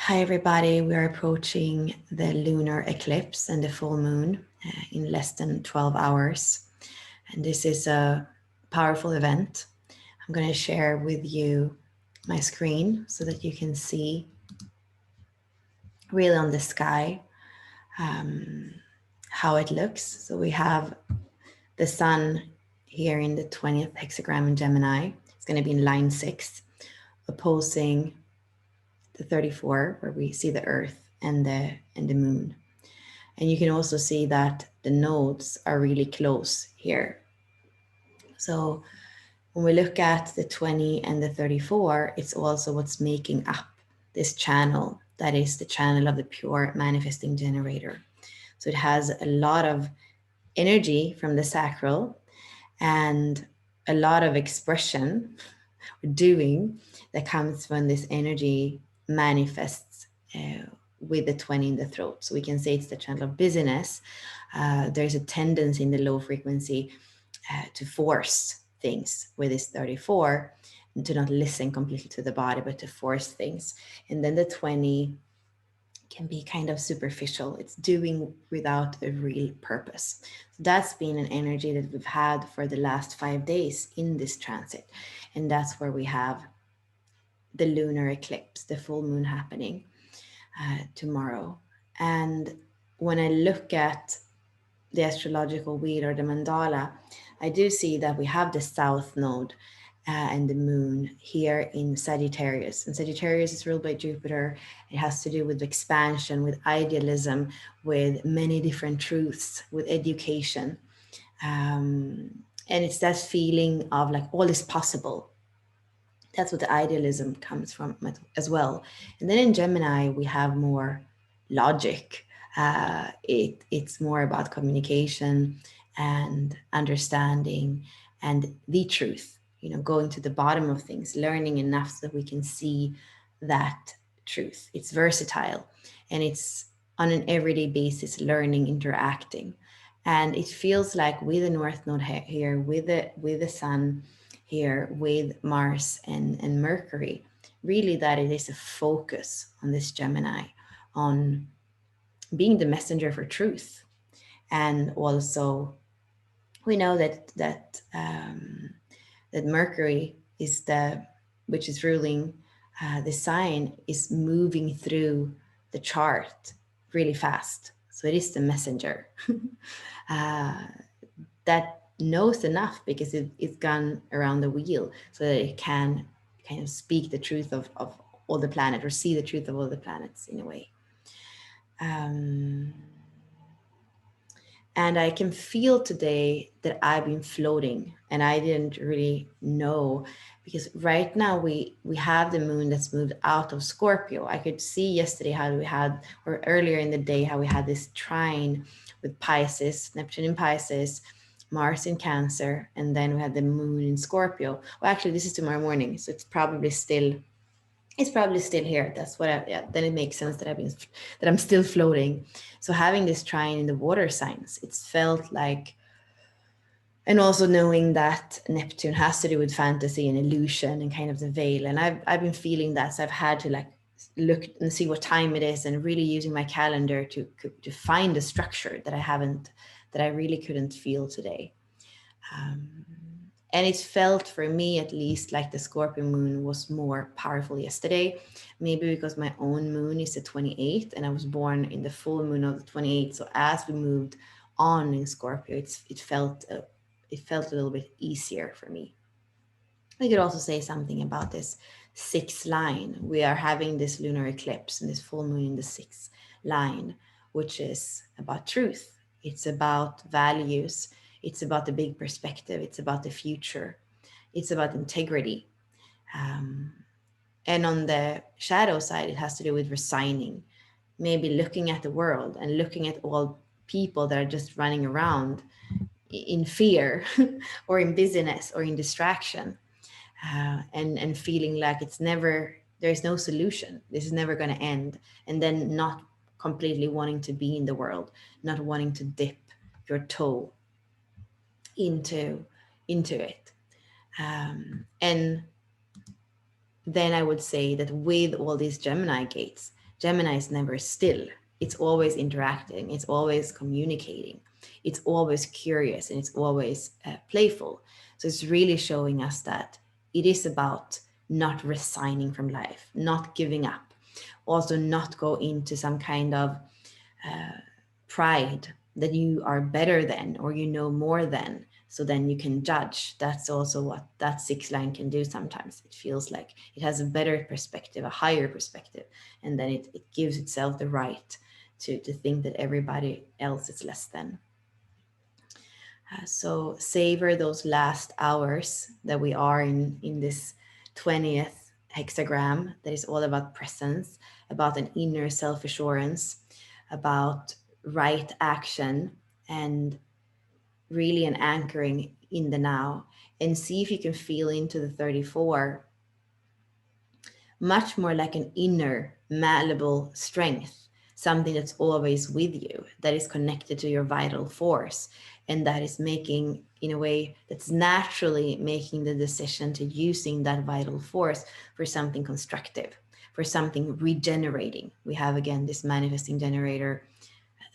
Hi everybody, we are approaching the lunar eclipse and the full moon in less than 12 hours. And this is a powerful event. I'm going to share with you my screen so that you can see really on the sky how it looks. So we have the sun here in the 20th hexagram in Gemini. It's going to be in line 6, opposing the 34, where we see the earth and the moon. And you can also see that the nodes are really close here. So when we look at the 20 and the 34, it's also what's making up this channel. That is the channel of the pure manifesting generator. So it has a lot of energy from the sacral and a lot of expression or doing that comes when this energy manifests with the 20 in the throat. So we can say it's the channel of busyness. There's a tendency in the low frequency to force things with this 34 and to not listen completely to the body, but to force things. And then the 20 can be kind of superficial. It's doing without a real purpose. So that's been an energy that we've had for the last 5 days in this transit. And that's where we have the lunar eclipse, the full moon happening tomorrow. And when I look at the astrological wheel or the mandala, I do see that we have the south node and the moon here in Sagittarius. And Sagittarius is ruled by Jupiter. It has to do with expansion, with idealism, with many different truths, with education. And it's that feeling of like all is possible. That's what the idealism comes from as well. And then in Gemini, we have more logic. It's more about communication and understanding and the truth, you know, going to the bottom of things, learning enough so that we can see that truth. It's versatile and it's on an everyday basis, learning, interacting. And it feels like with the North Node here, with the Sun, here with Mars and Mercury, really that it is a focus on this Gemini, on being the messenger for truth. And also we know that Mercury is which is ruling the sign, is moving through the chart really fast. So it is the messenger that knows enough because it's gone around the wheel so that it can kind of speak the truth of all the planets, or see the truth of all the planets in a way. And I can feel today that I've been floating and I didn't really know, because right now we have the moon that's moved out of Scorpio. I could see yesterday how we had, or earlier in the day, how we had this trine with Pisces, Neptune in Pisces, Mars in Cancer, and then we had the moon in Scorpio. Well, actually, this is tomorrow morning, so it's probably still here. That's what then it makes sense that I'm still floating. So having this trine in the water signs, it's felt like, and also knowing that Neptune has to do with fantasy and illusion and kind of the veil. And I've been feeling that, so I've had to like look and see what time it is, and really using my calendar to find a structure that I really couldn't feel today. And it felt, for me at least, like the Scorpio moon was more powerful yesterday. Maybe because my own moon is the 28th and I was born in the full moon of the 28th. So as we moved on in Scorpio, it felt a little bit easier for me. I could also say something about this 6th line. We are having this lunar eclipse and this full moon in the 6th line, which is about truth. It's about values. It's about the big perspective. It's about the future. It's about integrity. And on the shadow side, it has to do with resigning, maybe looking at the world and looking at all people that are just running around in fear or in busyness or in distraction, and feeling like there's no solution. This is never going to end. And then not completely wanting to be in the world, not wanting to dip your toe into it. And then I would say that with all these Gemini gates, Gemini is never still. It's always interacting, it's always communicating, it's always curious, and it's always playful. So it's really showing us that it is about not resigning from life, not giving up, also not go into some kind of pride that you are better than or you know more than, so then you can judge. That's also what that sixth line can do sometimes. It feels like it has a better perspective, a higher perspective, and then it gives itself the right to think that everybody else is less than. So savor those last hours that we are in this 20th hexagram that is all about presence, about an inner self assurance, about right action, and really an anchoring in the now. And see if you can feel into the 34 much more like an inner malleable strength, something that's always with you, that is connected to your vital force, and that is making, in a way, that's naturally making the decision to using that vital force for something constructive, for something regenerating. We have again this manifesting generator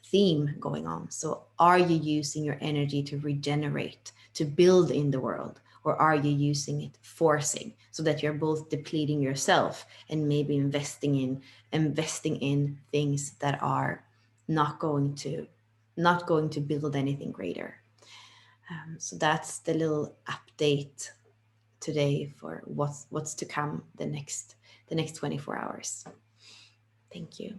theme going on. So are you using your energy to regenerate, to build in the world, or are you using it forcing, so that you're both depleting yourself and maybe investing in things that are not going to build anything greater. So that's the little update today for what's to come the next 24 hours. Thank you.